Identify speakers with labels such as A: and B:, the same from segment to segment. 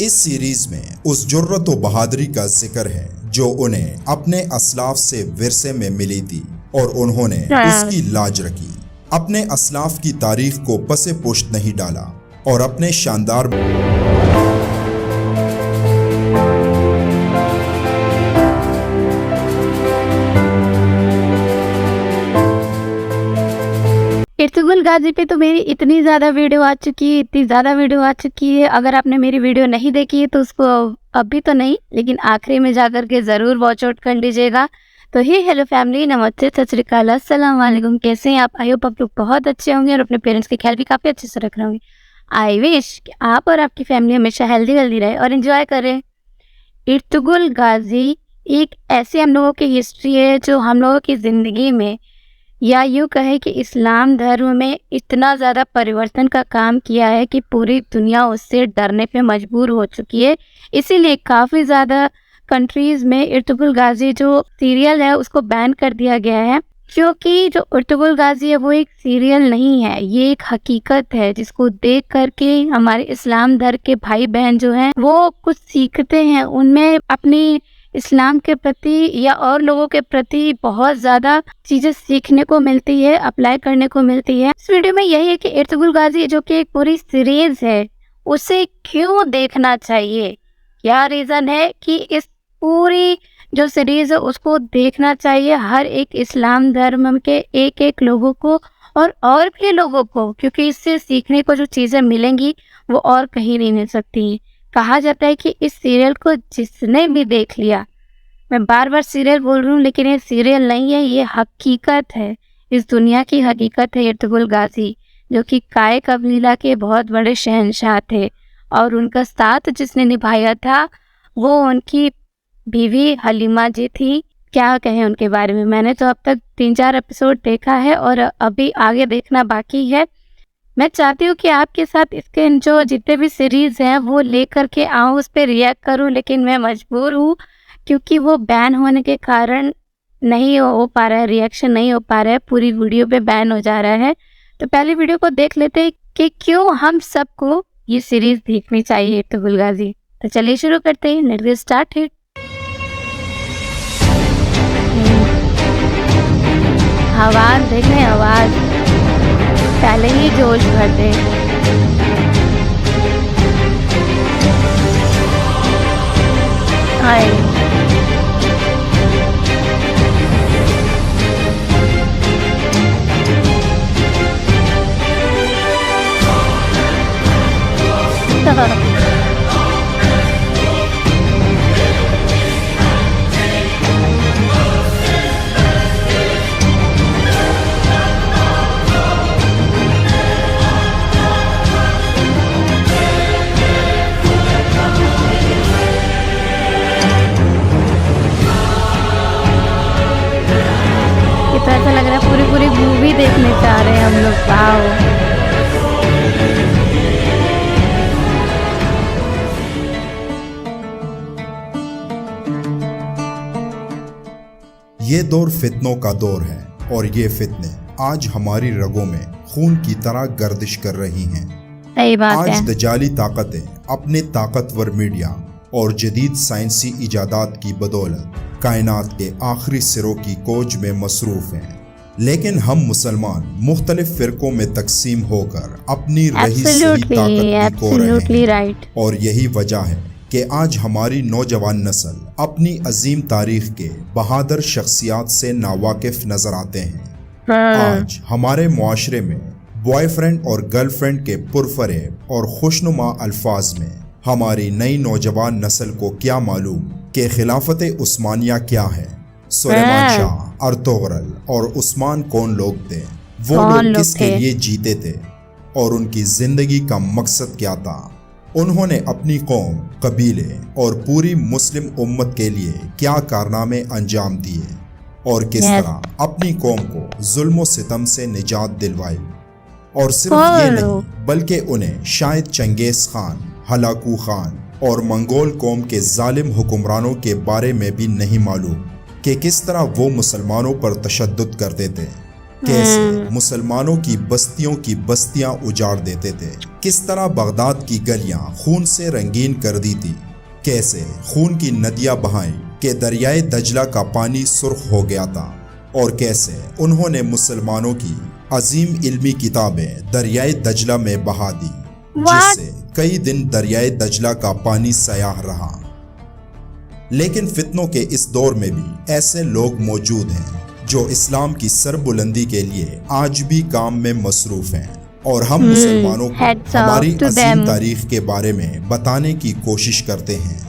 A: इस सीरीज में उस जुर्रत व बहादुरी का जिक्र है जो उन्हें अपने असलाफ से विरसे में मिली थी और उन्होंने उसकी लाज रखी, अपने असलाफ की तारीख को पसे पुश्त नहीं डाला और अपने शानदार
B: इर्तुगरुल गाजी पे तो मेरी इतनी ज़्यादा वीडियो आ चुकी है। अगर आपने मेरी वीडियो नहीं देखी है तो उसको अभी तो नहीं, लेकिन आखिरी में जाकर के ज़रूर वॉच आउट कर लीजिएगा। तो हे हेलो फैमिली, नमस्ते, सत श्री अकाल, अस्सलाम वालेकुम। कैसे हैं आप? आई होप आप लोग बहुत अच्छे होंगे और अपने पेरेंट्स के ख्याल भी काफ़ी अच्छे से रख रहे होंगे। आई विश कि आप और आपकी फैमिली हमेशा हेल्दी रहे और इन्जॉय करें। इर्तुगरुल गाजी एक ऐसे हम लोगों की हिस्ट्री है जो हम लोगों की ज़िंदगी में, या यूँ कहे कि इस्लाम धर्म में इतना ज़्यादा परिवर्तन का काम किया है कि पूरी दुनिया उससे डरने पे मजबूर हो चुकी है। इसीलिए काफ़ी ज़्यादा कंट्रीज़ में इर्तुगरुल गाजी जो सीरियल है उसको बैन कर दिया गया है, क्योंकि जो इर्तुगरुल गाजी है वो एक सीरियल नहीं है, ये एक हकीकत है जिसको देख करके हमारे इस्लाम धर्म के भाई बहन जो हैं वो कुछ सीखते हैं। उनमें अपनी इस्लाम के प्रति या और लोगों के प्रति बहुत ज़्यादा चीज़ें सीखने को मिलती है, अप्लाई करने को मिलती है। इस वीडियो में यही है कि इर्तुगरुल गाजी जो कि एक पूरी सीरीज़ है उसे क्यों देखना चाहिए, क्या रीज़न है कि इस पूरी जो सीरीज़ है उसको देखना चाहिए हर एक इस्लाम धर्म के एक एक लोगों को और भी लोगों को, क्योंकि इससे सीखने को जो चीज़ें मिलेंगी वो और कहीं नहीं मिल सकती। कहा जाता है कि इस सीरियल को जिसने भी देख लिया, मैं बार बार सीरियल बोल रही हूँ लेकिन ये सीरियल नहीं है, ये हकीकत है, इस दुनिया की हकीकत है। इर्तुगरुल गाजी जो कि काय कबीला के बहुत बड़े शहंशाह थे और उनका साथ जिसने निभाया था वो उनकी बीवी हलीमा जी थी। क्या कहें उनके बारे में, मैंने तो अब तक 3-4 एपिसोड देखा है और अभी आगे देखना बाकी है। मैं चाहती हूँ कि आपके साथ इसके जो जितने भी सीरीज़ हैं वो लेकर के आऊँ, उस पर रिएक्ट करूँ, लेकिन मैं मजबूर हूँ क्योंकि वो बैन होने के कारण नहीं हो पा रहा है, रिएक्शन नहीं हो पा रहा है, पूरी वीडियो पे बैन हो जा रहा है। तो पहले वीडियो को देख लेते हैं कि क्यों हम सबको ये सीरीज़ देखनी चाहिए इर्तुगरुल गाजी। तो चलिए शुरू करते हैं, लेट्स गेट स्टार्टेड। आवाज़ देख रहे हैं, आवाज़ पहले ही जोश भर दे। हाय तो ऐसा लग रहा है पूरी मूवी देखने जा रहे हैं हम लोग। वाओ,
A: ये दौर फितनों का दौर है और ये फितने आज हमारी रगों में खून की तरह गर्दिश कर रही हैं।
B: सही बात है।
A: आज दजाली ताकतें अपने ताकतवर मीडिया और जदीद साइंसी इजादात की बदौलत कायनात के आखिरी सिरों की खोज में मसरूफ हैं, लेकिन हम मुसलमान मुख्तलिफ फिरकों में तकसीम होकर अपनी रही सही ताकत खो रहे हैं। और यही वजह है कि आज हमारी नौजवान नस्ल अपनी अजीम तारीख के बहादुर शख्सियात से नावाकिफ नजर आते हैं। आज हमारे मुआशरे में बॉयफ्रेंड और गर्लफ्रेंड के पुरफरेब और खुशनुमा अल्फाज में हमारी नई नौजवान नस्ल को क्या मालूम कि खिलाफत उस्मानिया क्या है, सुलेमान शाह, अर्तुगरुल और उस्मान कौन लोग थे, वो लोग किसके लिए जीते थे और उनकी जिंदगी का मकसद क्या था। उन्होंने अपनी कौम, कबीले और पूरी मुस्लिम उम्मत के लिए क्या कारनामे अंजाम दिए और किस तरह अपनी कौम को जुल्म सितम से निजात दिलवाई। और सिर्फ ये नहीं बल्कि उन्हें शायद चंगेज खान, हलाकू खान और मंगोल कौम के जालिम हुक्मरानों के बारे में भी नहीं मालूम कि किस तरह वो मुसलमानों पर तशद्दुद करते थे। कैसे मुसलमानों की बस्तियां उजाड़ देते थे, किस तरह बगदाद की गलियां खून से रंगीन कर दी थी, कैसे खून की नदियां बहाई कि दरियाए दजला का पानी सुर्ख हो गया था, और कैसे उन्होंने मुसलमानों की अजीम इल्मी किताबें दरियाए दजला में बहा दी, जिससे कई दिन दरियाए दजला का पानी सयाह रहा। लेकिन फितनों के इस दौर में भी ऐसे लोग मौजूद हैं जो इस्लाम की सरबुलंदी के लिए आज भी काम में मसरूफ हैं, और हम मुसलमानों को हमारी अजीम तारीख के बारे में बताने की कोशिश करते हैं,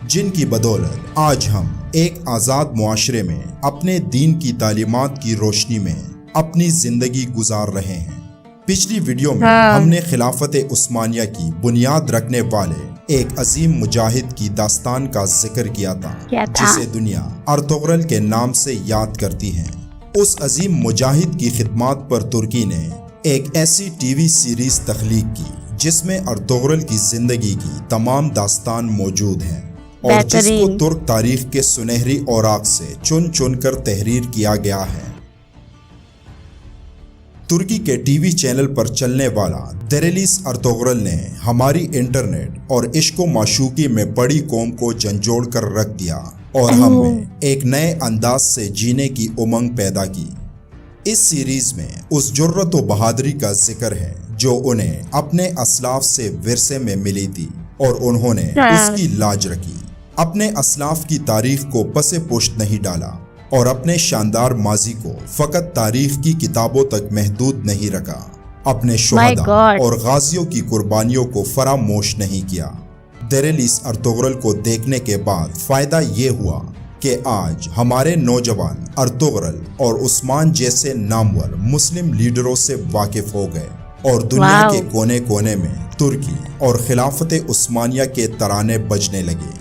A: जिनकी बदौलत आज हम एक आज़ाद मुआशरे में अपने दीन की तालीमात की रोशनी में अपनी जिंदगी गुजार रहे हैं। पिछली वीडियो में हमने खिलाफत उस्मानिया की बुनियाद रखने वाले एक अजीम मुजाहिद की दास्तान का जिक्र किया था, जिसे दुनिया अर्तुगरल के नाम से याद करती है। उस अजीम मुजाहिद की खिदमात पर तुर्की ने एक ऐसी टीवी सीरीज तख्लीक की जिसमें अर्तुगरल की जिंदगी की तमाम दास्तान मौजूद है, और जिसको तुर्क तारीख के सुनहरी औराक से चुन चुन कर तहरीर किया गया है। तुर्की के टीवी चैनल पर चलने वाला देरेलिस अर्तुगरल ने हमारी इंटरनेट और इश्को माशूकी में पड़ी कौम को झंझोड़ कर रख दिया, और हमें एक नए अंदाज से जीने की उमंग पैदा की। इस सीरीज में उस जुर्रत व बहादुरी का जिक्र है जो उन्हें अपने असलाफ से विरसे में मिली थी, और उन्होंने उसकी लाज रखी, अपने असलाफ की तारीख को पसे पुश्त नहीं डाला, और अपने शानदार माजी को फकत तारीख की किताबों तक महदूद नहीं रखा, अपने शुहदा और गाजियों की कुर्बानियों को फरामोश नहीं किया। देरेलिस अर्तुगरल को देखने के बाद फायदा ये हुआ कि आज हमारे नौजवान अर्तुगरल और उस्मान जैसे नामवर मुस्लिम लीडरों से वाकिफ हो गए, और दुनिया के कोने कोने में तुर्की और खिलाफत उस्मानिया के तराने बजने लगे।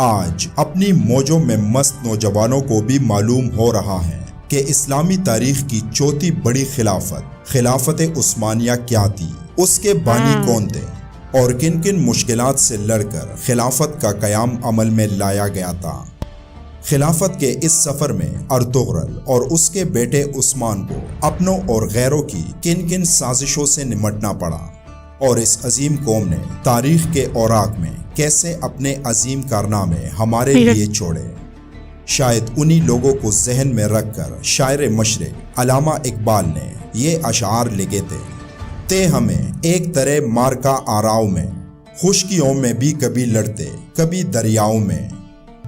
A: आज अपनी मौजों में मस्त नौजवानों को भी मालूम हो रहा है कि इस्लामी तारीख की चौथी बड़ी खिलाफत उस्मानिया क्या थी, उसके बानी कौन थे, और किन किन मुश्किलात से लड़कर खिलाफत का कयाम अमल में लाया गया था। खिलाफत के इस सफर में अर्तुगरल और उसके बेटे उस्मान को अपनों और गैरों की किन किन साजिशों से निमटना पड़ा, और इस अजीम कौम ने तारीख के औराक में कैसे अपने अजीम कारनामे हमारे लिए छोड़े। शायद उन्हीं लोगों को जहन में रखकर शायर मशरिक अल्लामा इकबाल ने ये अशार लिखे थे हमें एक तरह मार्का आराव में, खुशकियों में भी कभी लड़ते कभी दरियाओं में,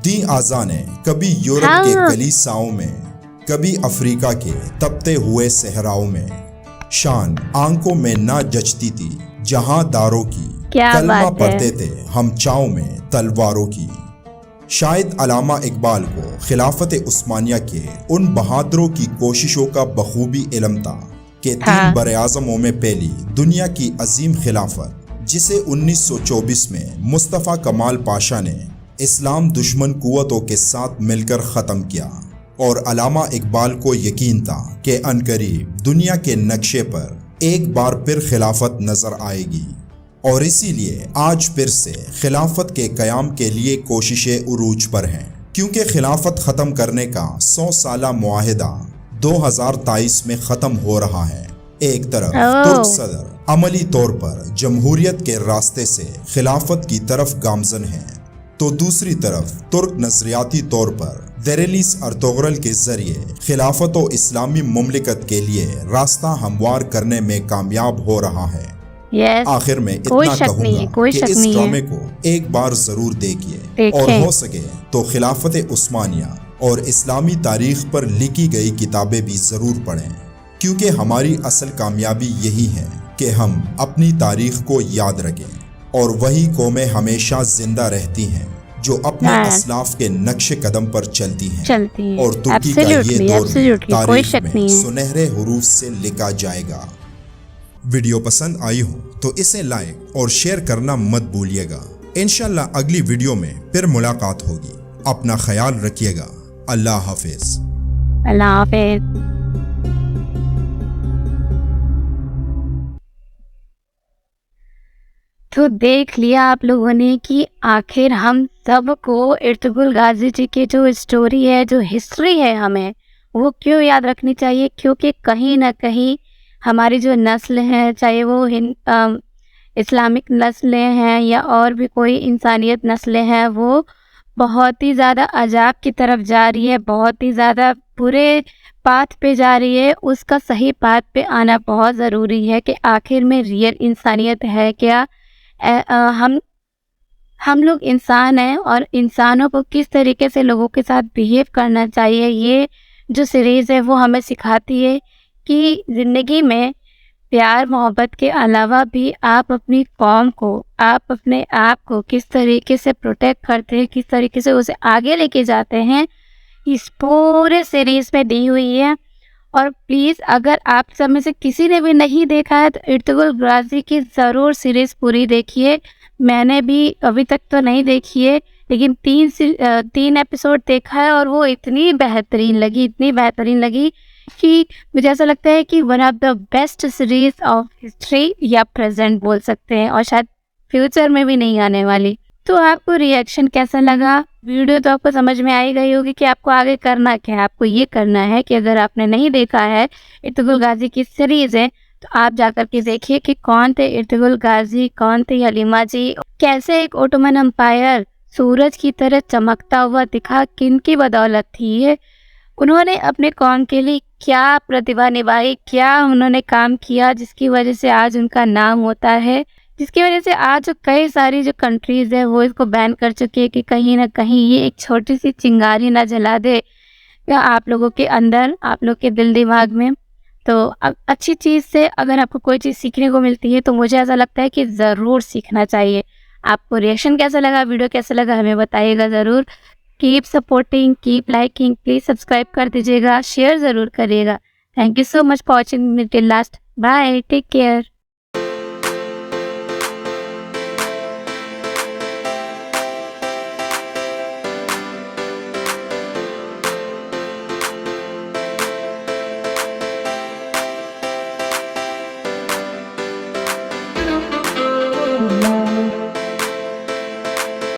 A: दी आजाने कभी यूरोप के गलीसाओं में, कभी अफ्रीका के तपते हुए सहराओं में, शान आंखों में ना जचती थी जहां दारों की, कलमा पढ़ते थे हम चाव में तलवारों की। शायद अल्लामा इकबाल को खिलाफत उस्मानिया के उन बहादुरों की कोशिशों का बखूबी इल्म था कि 3 बरे-आज़मों में पहली दुनिया की अजीम खिलाफत, जिसे 1924 में मुस्तफ़ा कमाल पाशा ने इस्लाम दुश्मन कुव्वतों के साथ मिलकर ख़त्म किया, और अल्लामा इकबाल को यकीन था कि अनकरीब दुनिया के नक्शे पर एक बार फिर खिलाफत नजर आएगी, और इसीलिए आज फिर से खिलाफत के कयाम के लिए कोशिशें उरूज पर हैं, क्योंकि खिलाफत ख़त्म करने का 100 साला मुआहिदा 2023 में ख़त्म हो रहा है। एक तरफ तुर्क सदर अमली तौर पर जमहूरियत के रास्ते से खिलाफत की तरफ गामजन है, तो दूसरी तरफ तुर्क नजरियाती तौर पर देरेलिस अर्तुगरल के जरिए खिलाफत और इस्लामी मुमलिकत के लिए रास्ता हमवार करने में कामयाब हो रहा है। आखिर में इतना कहूँगा कि इस ड्रामे को एक बार जरूर देखिए, और हो सके तो खिलाफत उस्मानिया और इस्लामी तारीख पर लिखी गई किताबें भी जरूर पढ़ें, क्योंकि हमारी असल कामयाबी यही है कि हम अपनी तारीख को याद रखें, और वही कौमें हमेशा जिंदा रहती हैं जो अपने असलाफ के नक्शे कदम पर चलती हैं। और तुर्की का ये दौर तारीख में सुनहरे हुरूफ से लिखा जाएगा। वीडियो पसंद आई हो तो इसे लाइक और शेयर करना मत भूलिएगा। इंशाल्लाह अगली वीडियो में फिर मुलाकात होगी। अपना ख्याल रखिएगा। अल्लाह हाफिज।
B: अल्लाह हाफिज। तो देख लिया आप लोगों ने कि आखिर हम सबको इर्तुगरुल गाजी जी की जो स्टोरी है, जो हिस्ट्री है, हमें वो क्यों याद रखनी चाहिए? क्योंकि कहीं ना कहीं हमारी जो नस्ल है, चाहे वो इस्लामिक नस्लें हैं या और भी कोई इंसानियत नस्लें हैं, वो बहुत ही ज़्यादा अजाब की तरफ जा रही है, बहुत ही ज़्यादा बुरे पाथ पे जा रही है। उसका सही पाथ पे आना बहुत ज़रूरी है कि आखिर में रियल इंसानियत है क्या। हम लोग इंसान हैं और इंसानों को किस तरीके से लोगों के साथ बिहेव करना चाहिए, ये जो सीरीज़ है वो हमें सिखाती है कि ज़िंदगी में प्यार मोहब्बत के अलावा भी आप अपनी कौम को, आप अपने आप को किस तरीके से प्रोटेक्ट करते हैं, किस तरीके से उसे आगे लेके जाते हैं, इस पूरे सीरीज़ में दी हुई है। और प्लीज़ अगर आप सब में से किसी ने भी नहीं देखा है तो इर्तुगरुल गाज़ी की ज़रूर सीरीज़ पूरी देखिए। मैंने भी अभी तक तो नहीं देखी है, लेकिन 3 एपिसोड देखा है और वो इतनी बेहतरीन लगी कि मुझे ऐसा लगता है कि one of the best series of history या प्रेजेंट बोल सकते हैं, और शायद फ्यूचर में भी नहीं आने वाली। तो आपको रिएक्शन कैसा लगा? वीडियो तो आपको समझ में आई गई होगी कि आपको आगे करना क्या है। आपको ये करना है कि अगर आपने नहीं देखा है इर्तुगरुल गाज़ी की सीरीज़ है, तो आप जाकर के देखिए कि कौन थे इर्तुगरुल गाज़ी, कौन थे हलीमा जी, कैसे एक ओटोमन एम्पायर सूरज की तरह चमकता हुआ दिखा, किन की बदौलत थी ये। उन्होंने अपने कौम के लिए क्या प्रतिभा निभाई, क्या उन्होंने काम किया जिसकी वजह से आज उनका नाम होता है, जिसकी वजह से आज जो कई सारी जो कंट्रीज़ है वो इसको बैन कर चुकी है कि कहीं ना कहीं ये एक छोटी सी चिंगारी ना जला दे या आप लोगों के अंदर, आप लोग के दिल दिमाग में। तो अच्छी चीज़ से अगर आपको कोई चीज़ सीखने को मिलती है तो मुझे ऐसा लगता है कि ज़रूर सीखना चाहिए। आपको रिएक्शन कैसा लगा, वीडियो कैसा लगा, हमें बताइएगा ज़रूर। Keep supporting, keep liking, please subscribe कर दीजिएगा, शेयर ज़रूर करिएगा। Thank you so much for watching me till last. Bye, take care.